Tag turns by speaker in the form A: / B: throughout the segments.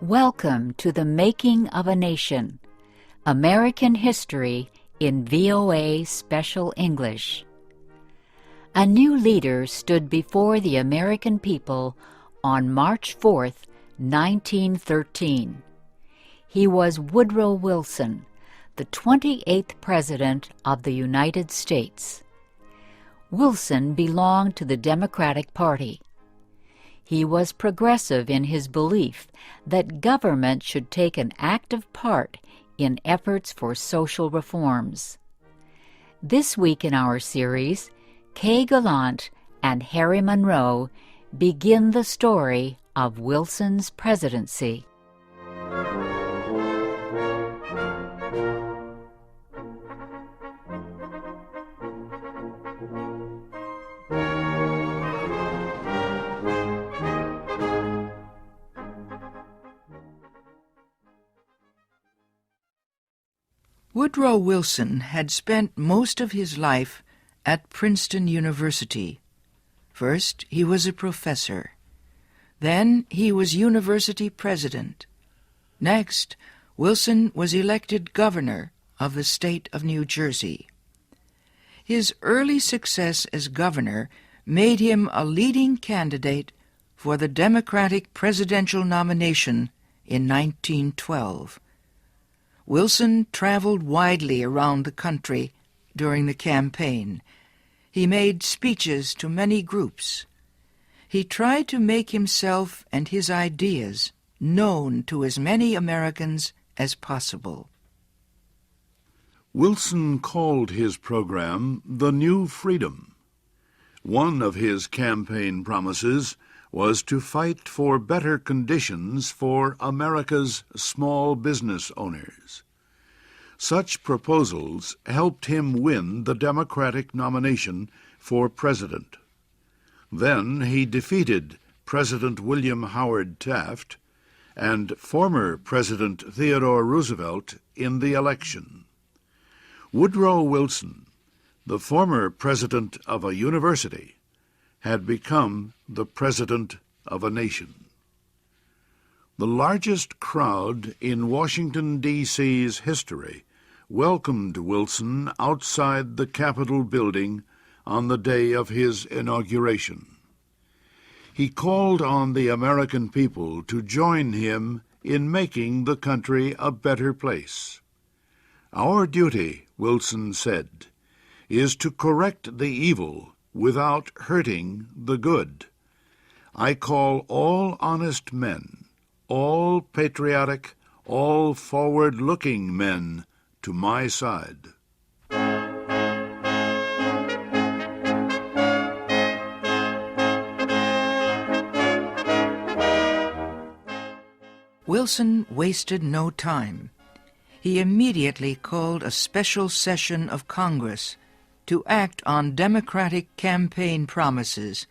A: Welcome to the Making of a Nation, American History in VOA Special English. A new leader stood before the American people on March 4th, 1913. He was Woodrow Wilson, the 28th President of the United States. Wilson belonged to the Democratic Party. He was progressive in his belief that government should take an active part in efforts for social reforms. This week in our series, Kay Gallant and Harry Monroe begin the story of Wilson's presidency.
B: Woodrow Wilson had spent most of his life at Princeton University. First, he was a professor. Then, he was university president. Next, Wilson was elected governor of the state of New Jersey. His early success as governor made him a leading candidate for the Democratic presidential nomination in 1912. Wilson traveled widely around the country during the campaign. He made speeches to many groups. He tried to make himself and his ideas known to as many Americans as possible.
C: Wilson called his program the New Freedom. One of his campaign promises was to fight for better conditions for America's small business owners. Such proposals helped him win the Democratic nomination for president. Then he defeated President William Howard Taft and former President Theodore Roosevelt in the election. Woodrow Wilson, the former president of a university, had become the president of a nation. The largest crowd in Washington, D.C.'s history welcomed Wilson outside the Capitol building on the day of his inauguration. He called on the American people to join him in making the country a better place. "Our duty," Wilson said, "is to correct the evil without hurting the good. I call all honest men, all patriotic, all forward-looking men to my side."
B: Wilson wasted no time. He immediately called a special session of Congress to act on Democratic campaign promises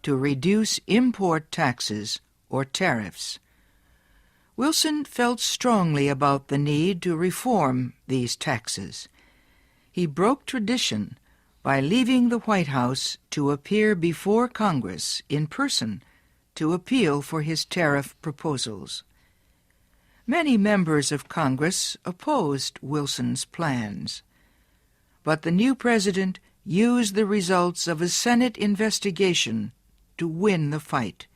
B: to reduce import taxes or tariffs. Wilson felt strongly about the need to reform these taxes. He broke tradition by leaving the White House to appear before Congress in person to appeal for his tariff proposals. Many members of Congress opposed Wilson's plans, but the new president used the results of a Senate investigation to win the fight.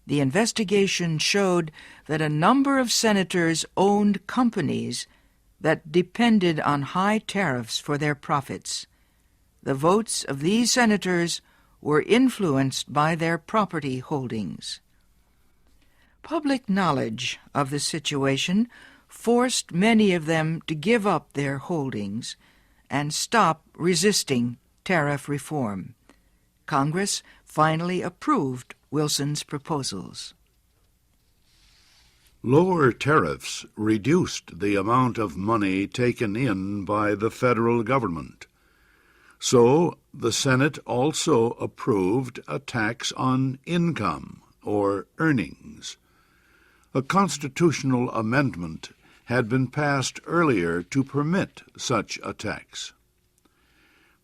B: The investigation showed that a number of senators owned companies that depended on high tariffs for their profits. The votes of these senators were influenced by their property holdings. Public knowledge of the situation forced many of them to give up their holdings and stop resisting tariff reform. Congress finally approved Wilson's proposals.
C: Lower tariffs reduced the amount of money taken in by the federal government. So the Senate also approved a tax on income or earnings. A constitutional amendment had been passed earlier to permit such a tax.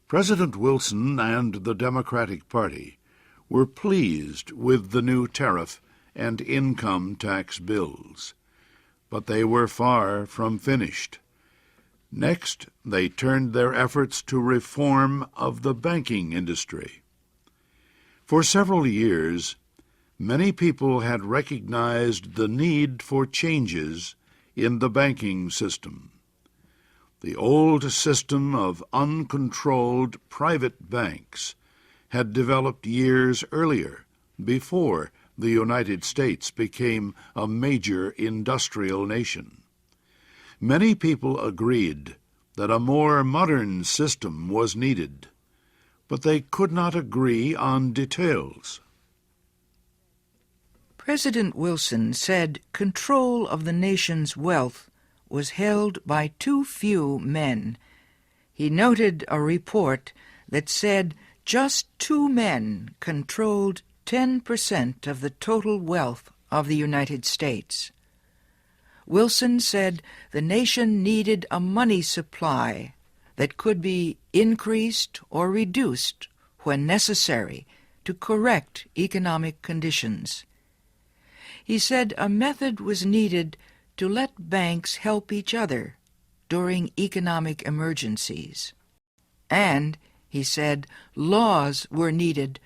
C: President Wilson and the Democratic Party were pleased with the new tariff and income tax bills. But they were far from finished. Next, they turned their efforts to reform of the banking industry. For several years, many people had recognized the need for changes in the banking system. The old system of uncontrolled private banks had developed years earlier, before the United States became a major industrial nation. Many people agreed that a more modern system was needed, but they could not agree on details.
B: President Wilson said control of the nation's wealth was held by too few men. He noted a report that said just 2 men controlled 10% of the total wealth of the United States. Wilson said the nation needed a money supply that could be increased or reduced when necessary to correct economic conditions. He said a method was needed to let banks help each other during economic emergencies. And, he said, laws were needed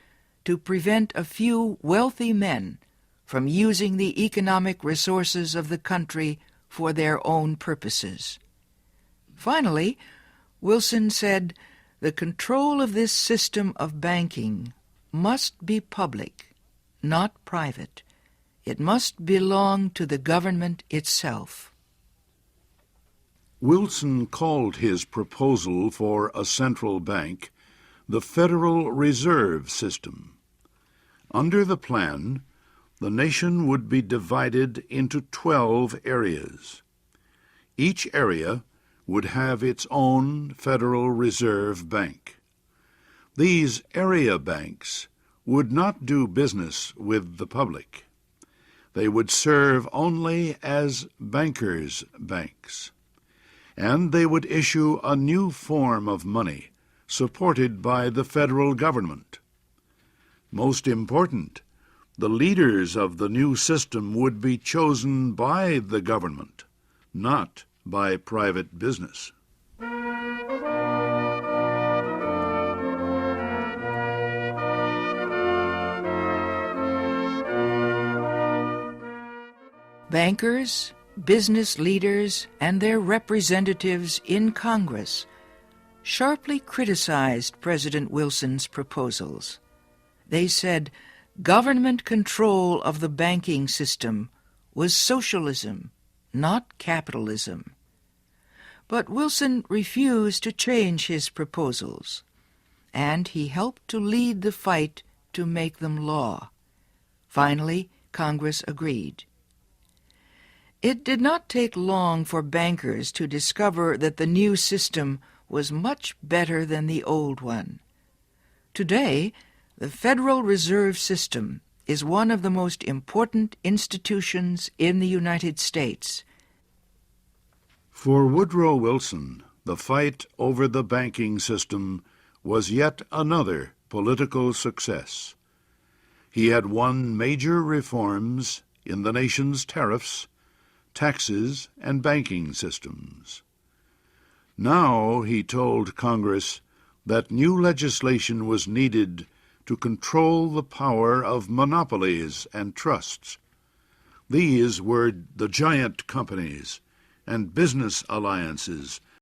B: to prevent a few wealthy men from using the economic resources of the country for their own purposes. Finally, Wilson said the control of this system of banking must be public, not private. It must belong to the government itself.
C: Wilson called his proposal for a central bank the Federal Reserve System. Under the plan, the nation would be divided into 12 areas. Each area would have its own Federal Reserve Bank. These area banks would not do business with the public. They would serve only as bankers' banks, and they would issue a new form of money supported by the federal government. Most important, the leaders of the new system would be chosen by the government, not by private business.
B: Bankers, business leaders, and their representatives in Congress sharply criticized President Wilson's proposals. They said government control of the banking system was socialism, not capitalism. But Wilson refused to change his proposals, and he helped to lead the fight to make them law. Finally, Congress agreed. It did not take long for bankers to discover that the new system was much better than the old one. Today, the Federal Reserve System is one of the most important institutions in the United States.
C: For Woodrow Wilson, the fight over the banking system was yet another political success. He had won major reforms in the nation's tariffs, taxes, and banking systems. Now he told Congress that new legislation was needed to control the power of monopolies and trusts. These were the giant companies and business alliances